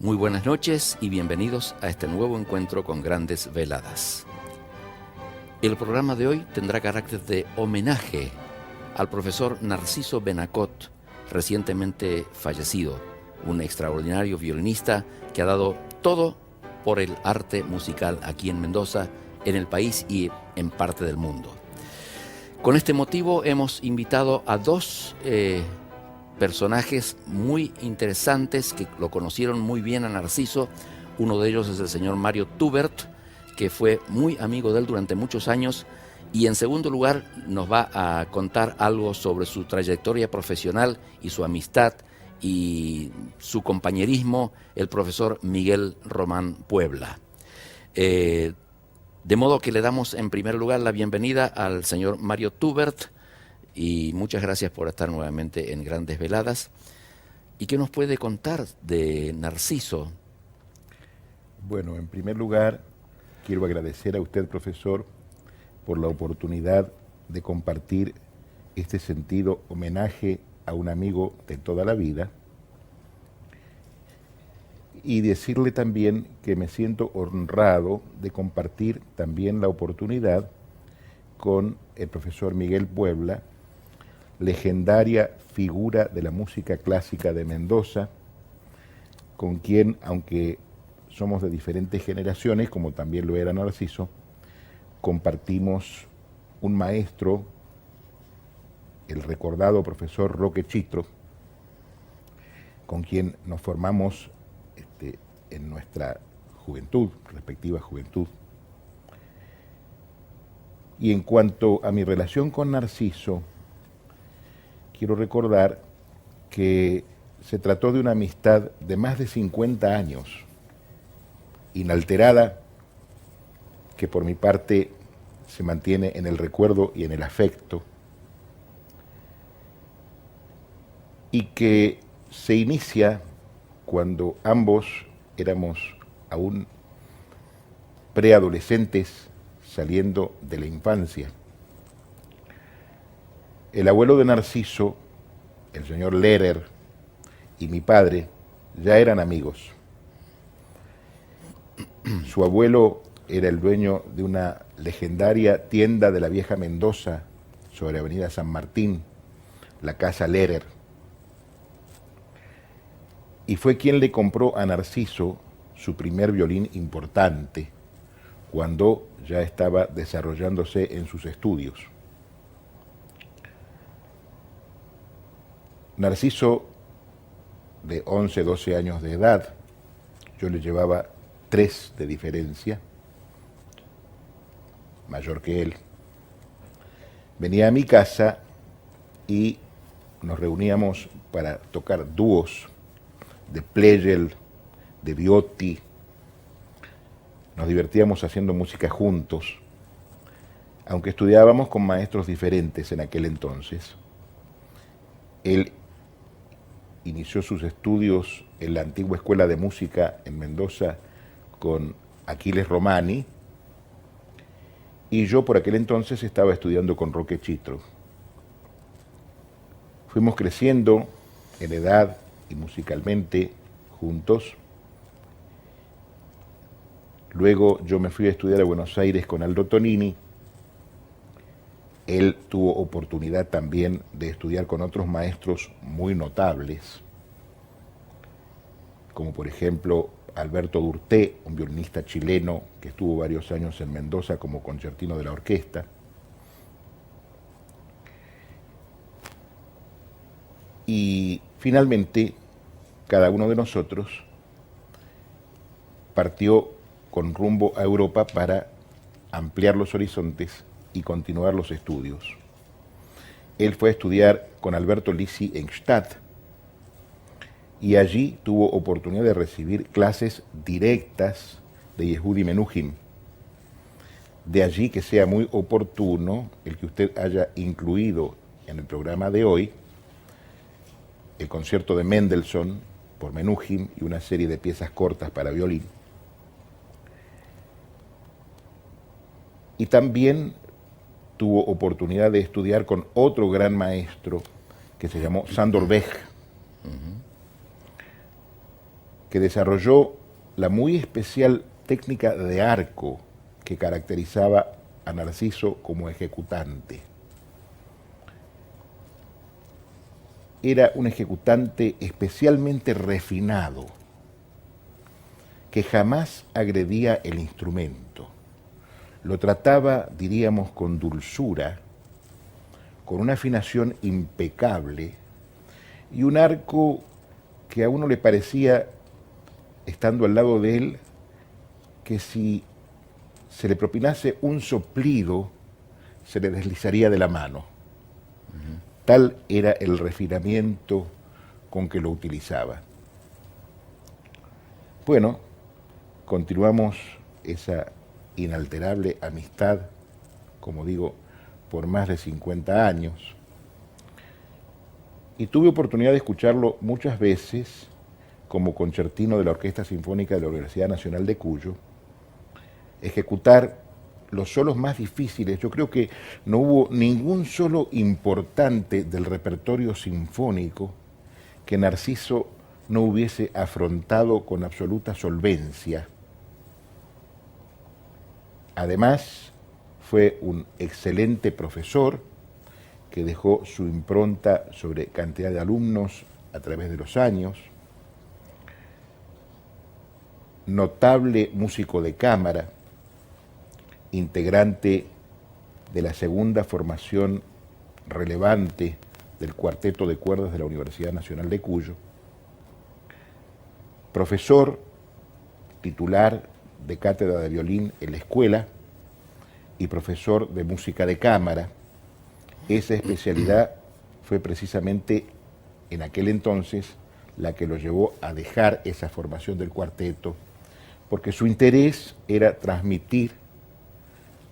Muy buenas noches y bienvenidos a este nuevo encuentro con Grandes Veladas. El programa de hoy tendrá carácter de homenaje al profesor Narciso Benacot, recientemente fallecido, un extraordinario violinista que ha dado todo por el arte musical aquí en Mendoza, en el país y en parte del mundo. Con este motivo hemos invitado a dos personajes muy interesantes que lo conocieron muy bien a Narciso. Uno de ellos es el señor Mario Tubert, que fue muy amigo de él durante muchos años, y en segundo lugar nos va a contar algo sobre su trayectoria profesional y su amistad y su compañerismo, el profesor Miguel Román Puebla. De modo que le damos en primer lugar la bienvenida al señor Mario Tubert, y muchas gracias por estar nuevamente en Grandes Veladas. ¿Y qué nos puede contar de Narciso? Bueno, en primer lugar, quiero agradecer a usted, profesor, por la oportunidad de compartir este sentido homenaje a un amigo de toda la vida y decirle también que me siento honrado de compartir también la oportunidad con el profesor Miguel Puebla, legendaria figura de la música clásica de Mendoza, con quien, aunque somos de diferentes generaciones, como también lo era Narciso, compartimos un maestro, el recordado profesor Roque Chitro, con quien nos formamos en nuestra juventud, respectiva juventud. Y en cuanto a mi relación con Narciso, quiero recordar que se trató de una amistad de más de 50 años, inalterada, que por mi parte se mantiene en el recuerdo y en el afecto, y que se inicia cuando ambos éramos aún preadolescentes saliendo de la infancia. El abuelo de Narciso, el señor Lehrer, y mi padre ya eran amigos. Su abuelo era el dueño de una legendaria tienda de la vieja Mendoza sobre Avenida San Martín, la Casa Lehrer, y fue quien le compró a Narciso su primer violín importante cuando ya estaba desarrollándose en sus estudios. Narciso, de 11, 12 años de edad, yo le llevaba 3 de diferencia, mayor que él, venía a mi casa y nos reuníamos para tocar dúos de Pleyel, de Viotti. Nos divertíamos haciendo música juntos, aunque estudiábamos con maestros diferentes en aquel entonces. Él inició sus estudios en la antigua Escuela de Música en Mendoza con Aquiles Romani, y yo por aquel entonces estaba estudiando con Roque Chitro. Fuimos creciendo en edad y musicalmente juntos. Luego yo me fui a estudiar a Buenos Aires con Aldo Tonini. Él tuvo oportunidad también de estudiar con otros maestros muy notables, como por ejemplo Alberto Durté, un violinista chileno que estuvo varios años en Mendoza como concertino de la orquesta. Y finalmente, cada uno de nosotros partió con rumbo a Europa para ampliar los horizontes y continuar los estudios. Él fue a estudiar con Alberto Lisi en Gstaad y allí tuvo oportunidad de recibir clases directas de Yehudi Menuhin. De allí que sea muy oportuno el que usted haya incluido en el programa de hoy el concierto de Mendelssohn por Menuhin y una serie de piezas cortas para violín. Y también tuvo oportunidad de estudiar con otro gran maestro que se llamó Sándor Bech. que desarrolló la muy especial técnica de arco que caracterizaba a Narciso como ejecutante. Era un ejecutante especialmente refinado, que jamás agredía el instrumento. Lo trataba, diríamos, con dulzura, con una afinación impecable y un arco que a uno le parecía, estando al lado de él, que si se le propinase un soplido, se le deslizaría de la mano. Tal era el refinamiento con que lo utilizaba. Bueno, continuamos esa inalterable amistad, como digo, por más de 50 años. Y tuve oportunidad de escucharlo muchas veces como concertino de la Orquesta Sinfónica de la Universidad Nacional de Cuyo, ejecutar los solos más difíciles. Yo creo que no hubo ningún solo importante del repertorio sinfónico que Narciso no hubiese afrontado con absoluta solvencia. Además, fue un excelente profesor que dejó su impronta sobre cantidad de alumnos a través de los años, notable músico de cámara, integrante de la segunda formación relevante del Cuarteto de Cuerdas de la Universidad Nacional de Cuyo, profesor titular de cátedra de violín en la escuela y profesor de música de cámara. Esa especialidad fue precisamente en aquel entonces la que lo llevó a dejar esa formación del cuarteto, porque su interés era transmitir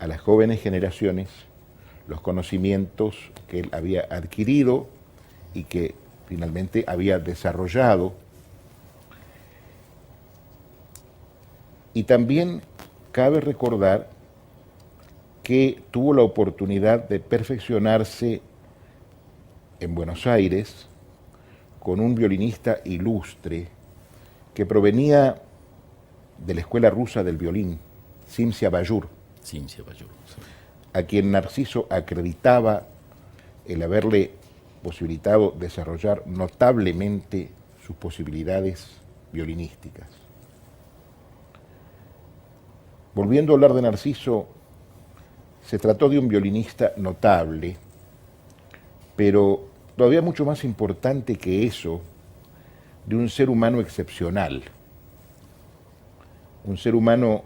a las jóvenes generaciones los conocimientos que él había adquirido y que finalmente había desarrollado. Y también cabe recordar que tuvo la oportunidad de perfeccionarse en Buenos Aires con un violinista ilustre que provenía de la Escuela Rusa del Violín, Cimsia Bajur, sí, a quien Narciso acreditaba el haberle posibilitado desarrollar notablemente sus posibilidades violinísticas. Volviendo a hablar de Narciso, se trató de un violinista notable, pero todavía mucho más importante que eso, de un ser humano excepcional, un ser humano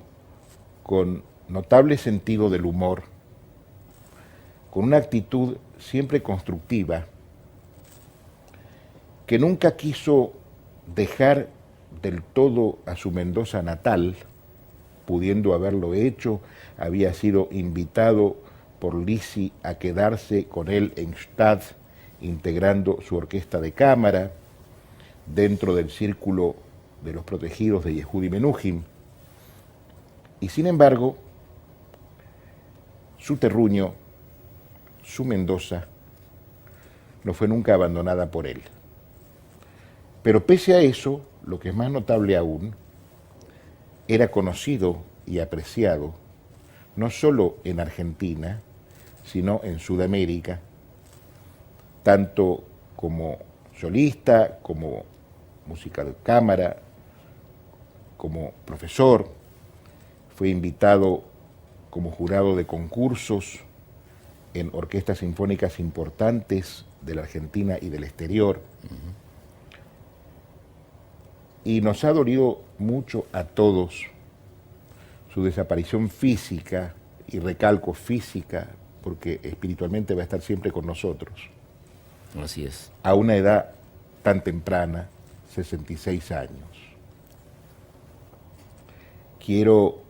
con notable sentido del humor, con una actitud siempre constructiva, que nunca quiso dejar del todo a su Mendoza natal, pudiendo haberlo hecho. Había sido invitado por Lisi a quedarse con él en Gstaad, integrando su orquesta de cámara, dentro del círculo de los protegidos de Yehudi Menuhin. Y sin embargo, su terruño, su Mendoza, no fue nunca abandonada por él. Pero pese a eso, lo que es más notable aún, era conocido y apreciado no solo en Argentina, sino en Sudamérica, tanto como solista, como música de cámara, como profesor. Fue invitado como jurado de concursos en orquestas sinfónicas importantes de la Argentina y del exterior. Y nos ha dolido mucho a todos su desaparición física, y recalco física, porque espiritualmente va a estar siempre con nosotros. Así es. A una edad tan temprana, 66 años. Quiero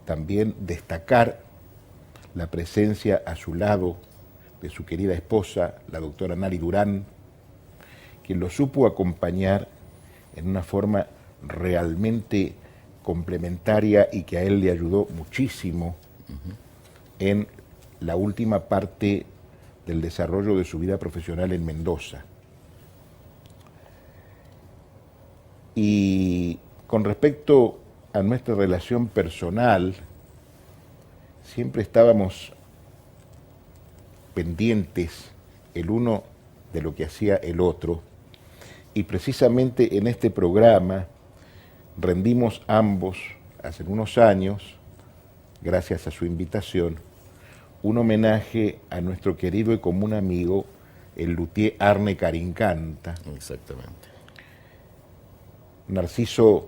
también destacar la presencia a su lado de su querida esposa, la doctora Nari Durán, quien lo supo acompañar en una forma realmente complementaria y que a él le ayudó muchísimo en la última parte del desarrollo de su vida profesional en Mendoza. Y con respecto a nuestra relación personal, siempre estábamos pendientes el uno de lo que hacía el otro, y precisamente en este programa rendimos ambos, hace unos años, gracias a su invitación, un homenaje a nuestro querido y común amigo, el luthier Arne Carincanta. Exactamente. Narciso,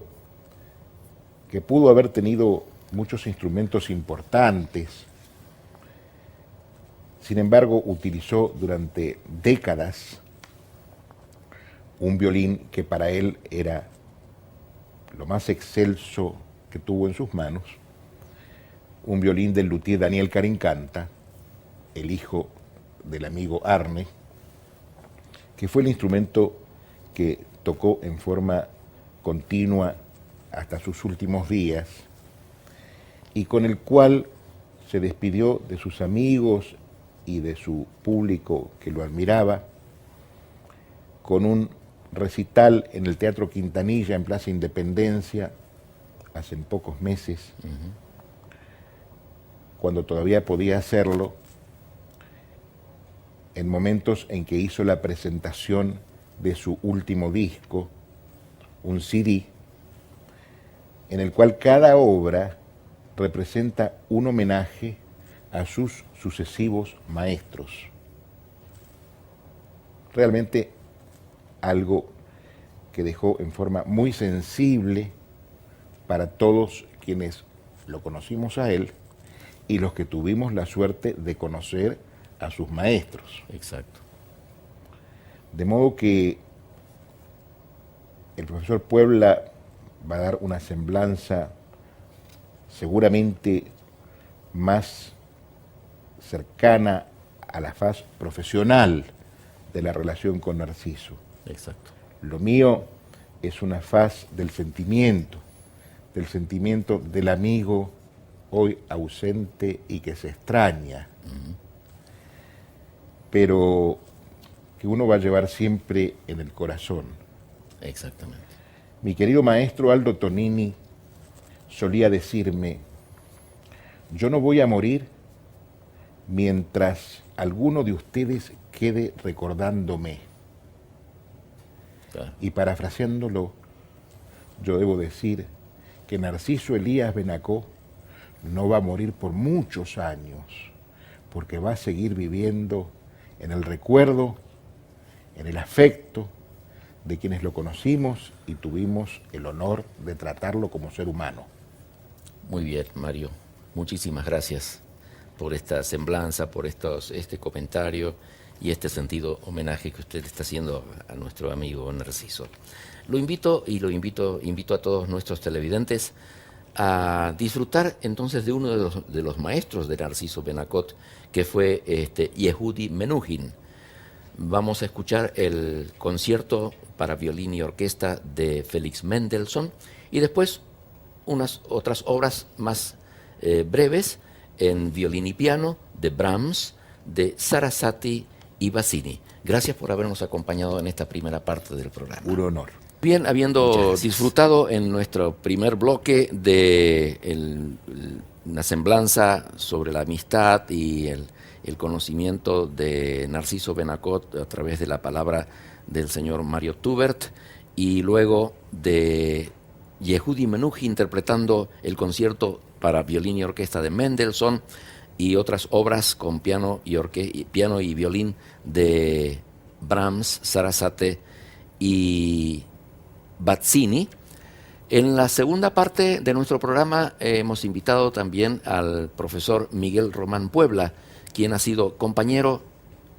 que pudo haber tenido muchos instrumentos importantes, sin embargo utilizó durante décadas un violín que para él era lo más excelso que tuvo en sus manos, un violín del luthier Daniel Carincanta, el hijo del amigo Arne, que fue el instrumento que tocó en forma continua hasta sus últimos días y con el cual se despidió de sus amigos y de su público que lo admiraba, con un recital en el Teatro Quintanilla en Plaza Independencia hace pocos meses, cuando todavía podía hacerlo, en momentos en que hizo la presentación de su último disco, un CD, en el cual cada obra representa un homenaje a sus sucesivos maestros. Realmente algo que dejó en forma muy sensible para todos quienes lo conocimos a él y los que tuvimos la suerte de conocer a sus maestros. Exacto. De modo que el profesor Puebla va a dar una semblanza seguramente más cercana a la faz profesional de la relación con Narciso. Exacto. Lo mío es una faz del sentimiento del amigo hoy ausente y que se extraña, pero que uno va a llevar siempre en el corazón. Exactamente. Mi querido maestro Aldo Tonini solía decirme: yo no voy a morir mientras alguno de ustedes quede recordándome. Claro. Y parafraseándolo, yo debo decir que Narciso Elías Benacó no va a morir por muchos años, porque va a seguir viviendo en el recuerdo, en el afecto de quienes lo conocimos y tuvimos el honor de tratarlo como ser humano. Muy bien, Mario. Muchísimas gracias por esta semblanza, por este comentario y este sentido homenaje que usted está haciendo a nuestro amigo Narciso. Lo invito a todos nuestros televidentes a disfrutar entonces de uno de los maestros de Narciso Benacot, que fue Yehudi Menuhin. Vamos a escuchar el concierto para violín y orquesta de Félix Mendelssohn y después unas otras obras más breves en violín y piano de Brahms, de Sarasate y Bassini. Gracias por habernos acompañado en esta primera parte del programa. Un honor. Bien, habiendo disfrutado en nuestro primer bloque de una semblanza sobre la amistad y el conocimiento de Narciso Benacot a través de la palabra del señor Mario Tubert, y luego de Yehudi Menuhin interpretando el concierto para violín y orquesta de Mendelssohn y otras obras con piano y violín de Brahms, Sarasate y Bazzini. En la segunda parte de nuestro programa hemos invitado también al profesor Miguel Román Puebla, quien ha sido compañero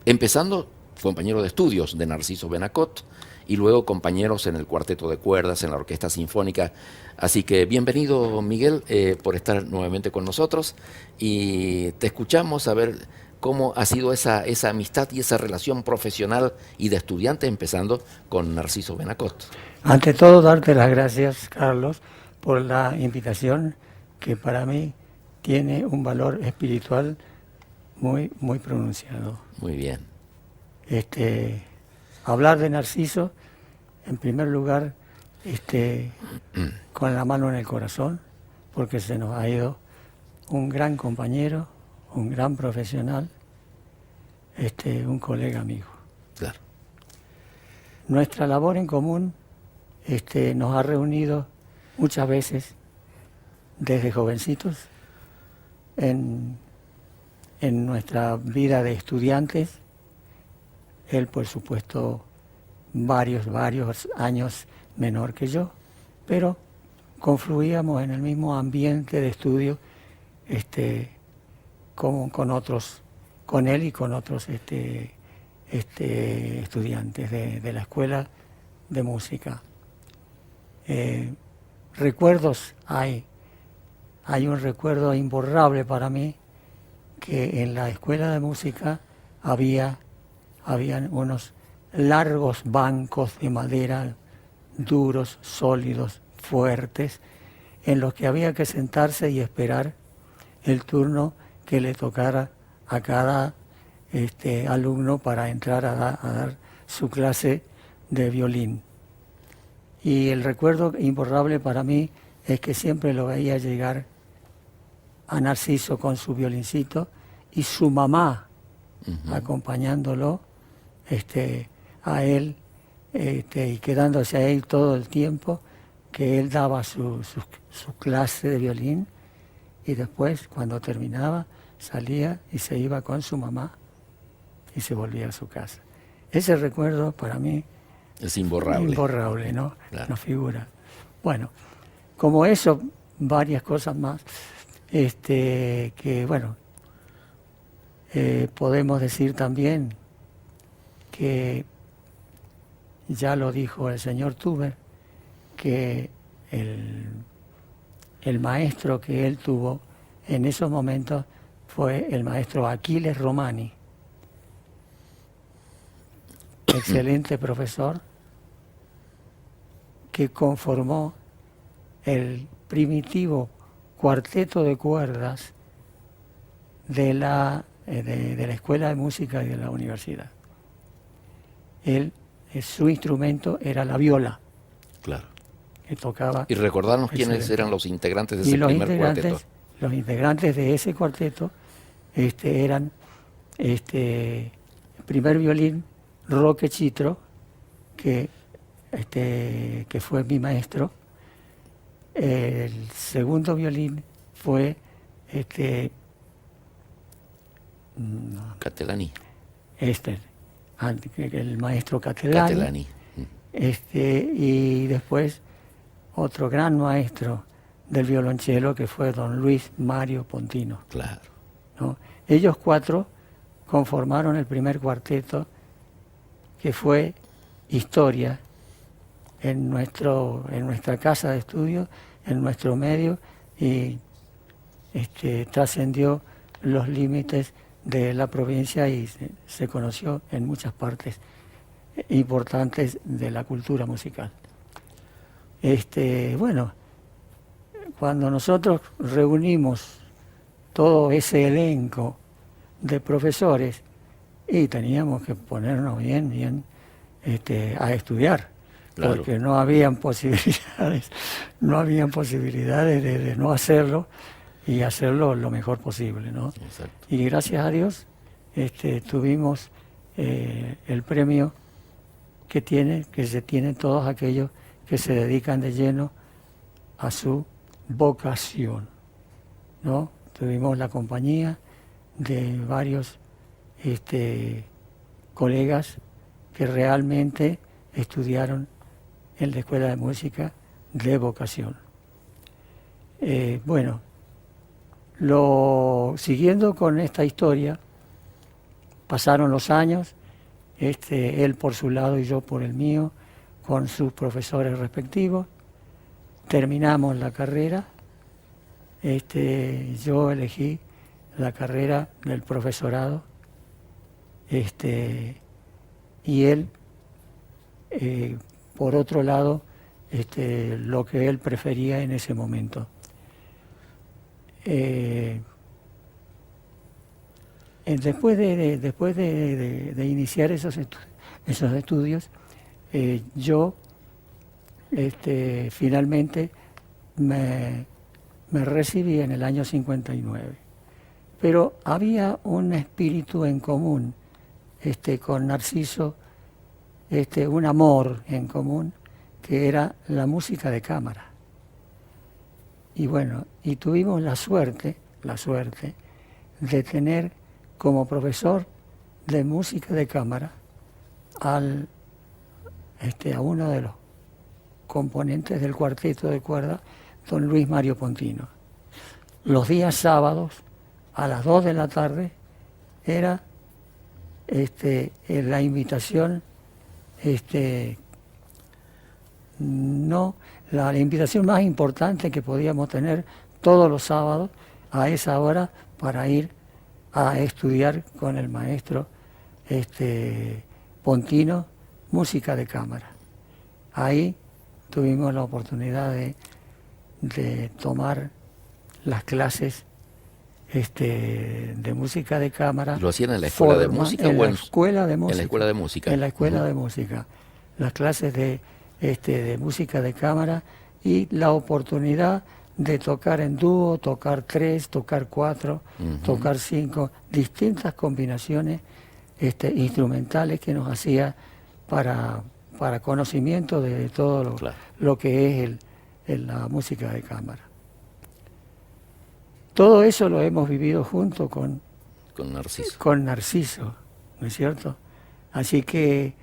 de estudios de Narciso Benacot y luego compañeros en el cuarteto de cuerdas, en la orquesta sinfónica. Así que bienvenido, Miguel, por estar nuevamente con nosotros, y te escuchamos a ver cómo ha sido esa amistad y esa relación profesional y de estudiante, empezando con Narciso Benacot. Ante todo, darte las gracias, Carlos, por la invitación, que para mí tiene un valor espiritual muy, muy pronunciado. Muy bien. Hablar de Narciso, en primer lugar, con la mano en el corazón, porque se nos ha ido un gran compañero, un gran profesional, un colega amigo. Claro. Nuestra labor en común nos ha reunido muchas veces desde jovencitos en nuestra vida de estudiantes. Él, por supuesto, varios años menor que yo, pero confluíamos en el mismo ambiente de estudio con otros, con él y con otros estudiantes de la escuela de música. Recuerdos hay un recuerdo imborrable para mí, que en la escuela de música habían unos largos bancos de madera, duros, sólidos, fuertes, en los que había que sentarse y esperar el turno que le tocara a cada alumno para entrar a dar su clase de violín. Y el recuerdo imborrable para mí es que siempre lo veía llegar a Narciso con su violincito y su mamá acompañándolo a él y quedándose a él todo el tiempo que él daba su clase de violín, y después, cuando terminaba, salía y se iba con su mamá y se volvía a su casa. Ese recuerdo para mí es imborrable. Imborrable, ¿no? Claro. Nos figura. Bueno, como eso, varias cosas más, que bueno, podemos decir también que ya lo dijo el señor Tuber, que el maestro que él tuvo en esos momentos fue el maestro Aquiles Romani, excelente profesor que conformó el primitivo cuarteto de cuerdas de la Escuela de Música y de la universidad. Su instrumento era la viola. Claro. Que tocaba. Y recordarnos quiénes eran los integrantes de ese primer cuarteto. Los integrantes de ese cuarteto eran el primer violín, Roque Chitro, que fue mi maestro. El segundo violín fue Catelani. El maestro Catelani. Y después otro gran maestro del violonchelo, que fue don Luis Mario Pontino. Claro. ¿No? Ellos cuatro conformaron el primer cuarteto, que fue historia en nuestra casa de estudio, en nuestro medio, y trascendió los límites de la provincia y se conoció en muchas partes importantes de la cultura musical. Bueno, cuando nosotros reunimos todo ese elenco de profesores, y teníamos que ponernos bien a estudiar, claro, porque no habían posibilidades de no hacerlo y hacerlo lo mejor posible, ¿no? Exacto. Y gracias a Dios tuvimos el premio que se tienen todos aquellos que se dedican de lleno a su vocación, ¿no? Tuvimos la compañía de varios colegas que realmente estudiaron en la Escuela de Música de vocación. Bueno, siguiendo con esta historia, pasaron los años, él por su lado y yo por el mío, con sus profesores respectivos. Terminamos la carrera. Yo elegí la carrera del profesorado, y él, por otro lado, lo que él prefería en ese momento. Después de iniciar esos estudios, yo finalmente me recibí en el año 59. Pero había un espíritu en común con Narciso, un amor en común, que era la música de cámara. Y bueno, y tuvimos la suerte de tener como profesor de música de cámara a uno de los componentes del cuarteto de cuerda, don Luis Mario Pontino. Los días sábados, a las 2 de la tarde, era la invitación, la invitación más importante que podíamos tener todos los sábados a esa hora para ir a estudiar con el maestro Pontino música de cámara. Ahí tuvimos la oportunidad de tomar las clases de música de cámara. ¿Lo hacían en la escuela de música? En la escuela de música. En la escuela de música. En la escuela de música. Las clases de música de cámara y la oportunidad de tocar en dúo, tocar 3, tocar 4, tocar 5, distintas combinaciones instrumentales que nos hacía para conocimiento de todo lo que es la música de cámara. Todo eso lo hemos vivido junto con Narciso, ¿no es cierto? Así que,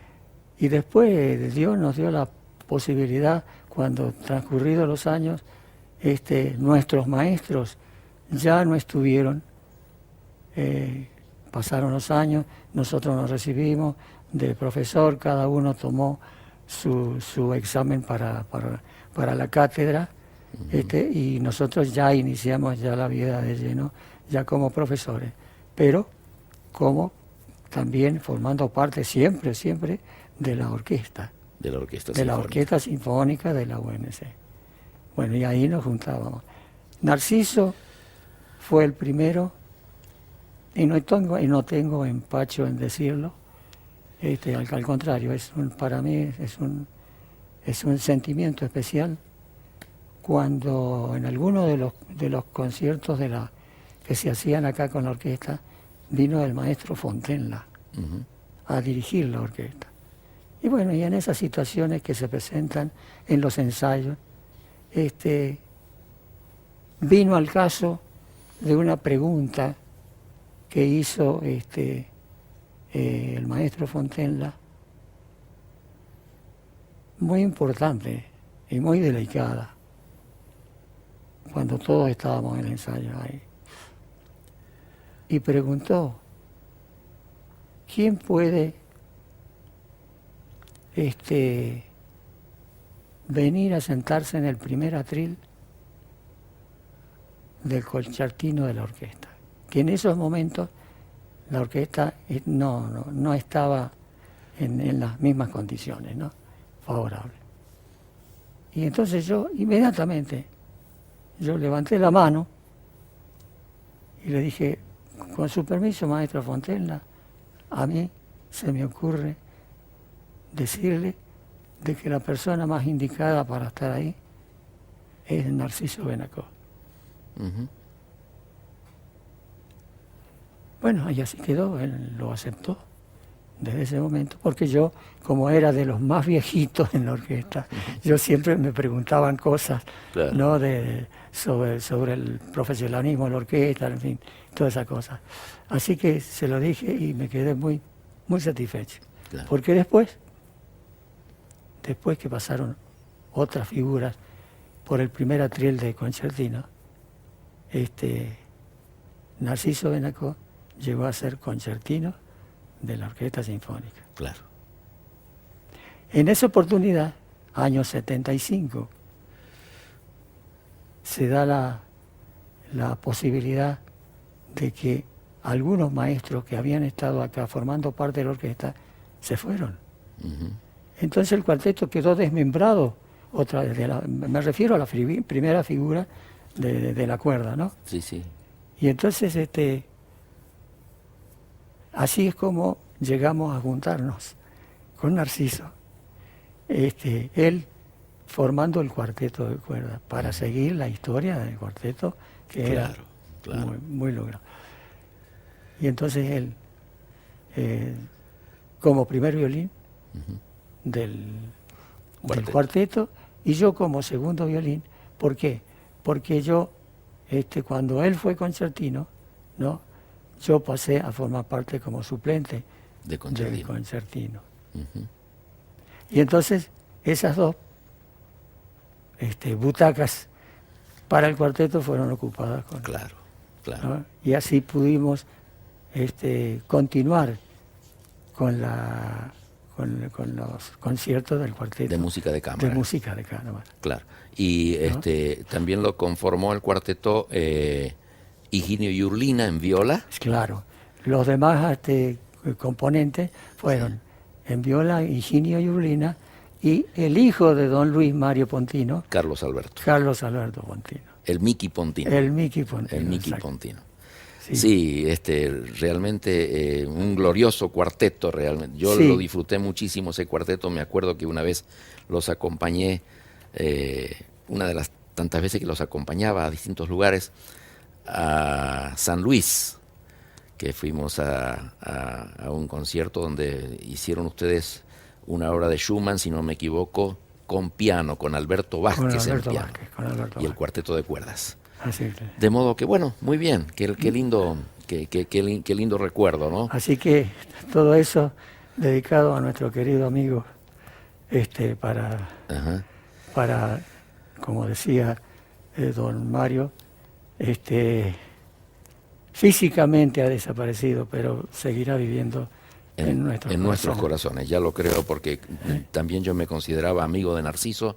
y después Dios nos dio la posibilidad, cuando transcurridos los años, nuestros maestros ya no estuvieron, pasaron los años, nosotros nos recibimos de profesor, cada uno tomó su examen para la cátedra, y nosotros ya iniciamos ya la vida de lleno, ya como profesores, pero como también formando parte siempre de la orquesta. De la orquesta sinfónica. De la orquesta sinfónica de la UNC. Bueno, y ahí nos juntábamos. Narciso fue el primero, y no tengo empacho en decirlo, al contrario, para mí es un sentimiento especial cuando en alguno de los conciertos que se hacían acá con la orquesta, vino el maestro Fontenla a dirigir la orquesta. Y bueno, y en esas situaciones que se presentan en los ensayos, vino al caso de una pregunta que hizo el maestro Fontenla, muy importante y muy delicada, cuando todos estábamos en el ensayo ahí. Y preguntó, ¿quién puede venir a sentarse en el primer atril del concertino de la orquesta? Que en esos momentos la orquesta no estaba en las mismas condiciones, ¿no?, favorables. Y entonces yo inmediatamente levanté la mano y le dije, con su permiso, maestro Fontenla, a mí se me ocurre decirle de que la persona más indicada para estar ahí es Narciso Benacó. Bueno, y así quedó, él lo aceptó desde ese momento, porque yo, como era de los más viejitos en la orquesta, yo siempre me preguntaban cosas, claro, ¿no?, sobre el profesionalismo de la orquesta, en fin, todas esas cosas. Así que se lo dije y me quedé muy, muy satisfecho. Claro. Porque después que pasaron otras figuras por el primer atril de concertino, Narciso Benacó llegó a ser concertino de la Orquesta Sinfónica. Claro. En esa oportunidad, año 75, se da la posibilidad de que algunos maestros que habían estado acá formando parte de la orquesta se fueron. Entonces el cuarteto quedó desmembrado, otra vez, me refiero a la primera figura de la cuerda, ¿no? Sí, sí. Y entonces así es como llegamos a juntarnos con Narciso. Él formando el cuarteto de cuerdas para seguir la historia del cuarteto, que era muy, muy logrado. Y entonces él, como primer violín del cuarteto, y yo como segundo violín. ¿Por qué? Porque yo, cuando él fue concertino, ¿no?, yo pasé a formar parte como suplente de concertino. del concertino. Y entonces esas dos butacas para el cuarteto fueron ocupadas con... Claro. ¿no? Y así pudimos continuar con los conciertos del cuarteto. De música de cámara. De música de cámara. Claro. Y ¿no? También lo conformó el cuarteto Higinio Iurlina en viola. Claro. Los demás componentes fueron en viola Higinio Iurlina y el hijo de don Luis Mario Pontino, Carlos Alberto Pontino. El Miki Pontino. El Miki Pontino. El Miki exacto. Pontino. Sí, sí, realmente un glorioso cuarteto, realmente. Yo lo disfruté muchísimo ese cuarteto. Me acuerdo que una vez los acompañé, una de las tantas veces que los acompañaba a distintos lugares, a San Luis, que fuimos a un concierto donde hicieron ustedes una obra de Schumann, si no me equivoco, con piano, con Alberto Vázquez en piano, y el cuarteto de cuerdas. Así que, de modo que, bueno, muy bien, qué lindo recuerdo, ¿no? Así que todo eso dedicado a nuestro querido amigo, para, como decía don Mario, físicamente ha desaparecido, pero seguirá viviendo en nuestros corazones. Ya lo creo, porque también yo me consideraba amigo de Narciso,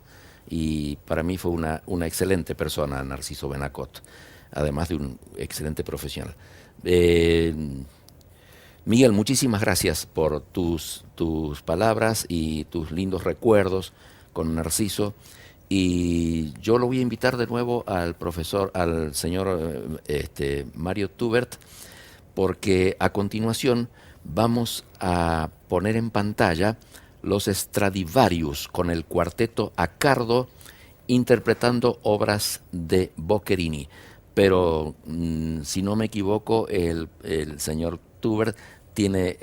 y para mí fue una excelente persona, Narciso Benacot, además de un excelente profesional. Miguel, muchísimas gracias por tus palabras y tus lindos recuerdos con Narciso. Y yo lo voy a invitar de nuevo al señor Mario Tubert, porque a continuación vamos a poner en pantalla los Stradivarius con el cuarteto Accardo interpretando obras de Boccherini. Pero si no me equivoco, el señor Tubert tiene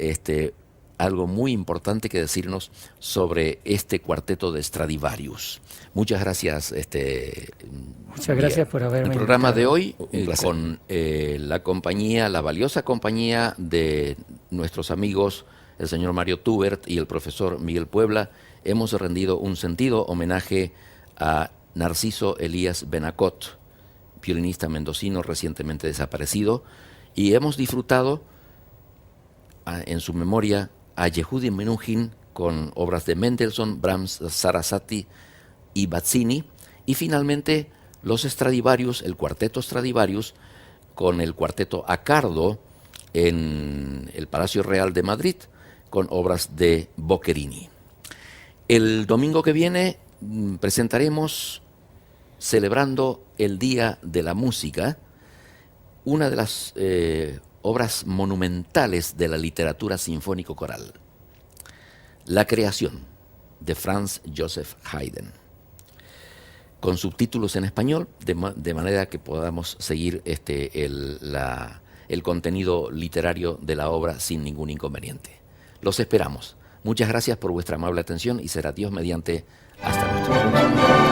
algo muy importante que decirnos sobre este cuarteto de Stradivarius. Muchas gracias. Muchas gracias por haberme invitado. El programa de hoy con la valiosa compañía de nuestros amigos, el señor Mario Tubert y el profesor Miguel Puebla, hemos rendido un sentido homenaje a Narciso Elías Benacot, violinista mendocino recientemente desaparecido, y hemos disfrutado en su memoria a Yehudi Menuhin con obras de Mendelssohn, Brahms, Sarasate y Bazzini, y finalmente los Stradivarius, el cuarteto Stradivarius con el cuarteto Accardo en el Palacio Real de Madrid con obras de Boccherini. El domingo que viene presentaremos, celebrando el Día de la Música, una de las obras monumentales de la literatura sinfónico-coral, La Creación, de Franz Joseph Haydn, con subtítulos en español, de manera que podamos seguir el contenido literario de la obra sin ningún inconveniente. Los esperamos. Muchas gracias por vuestra amable atención y será Dios mediante hasta nuestro próximo.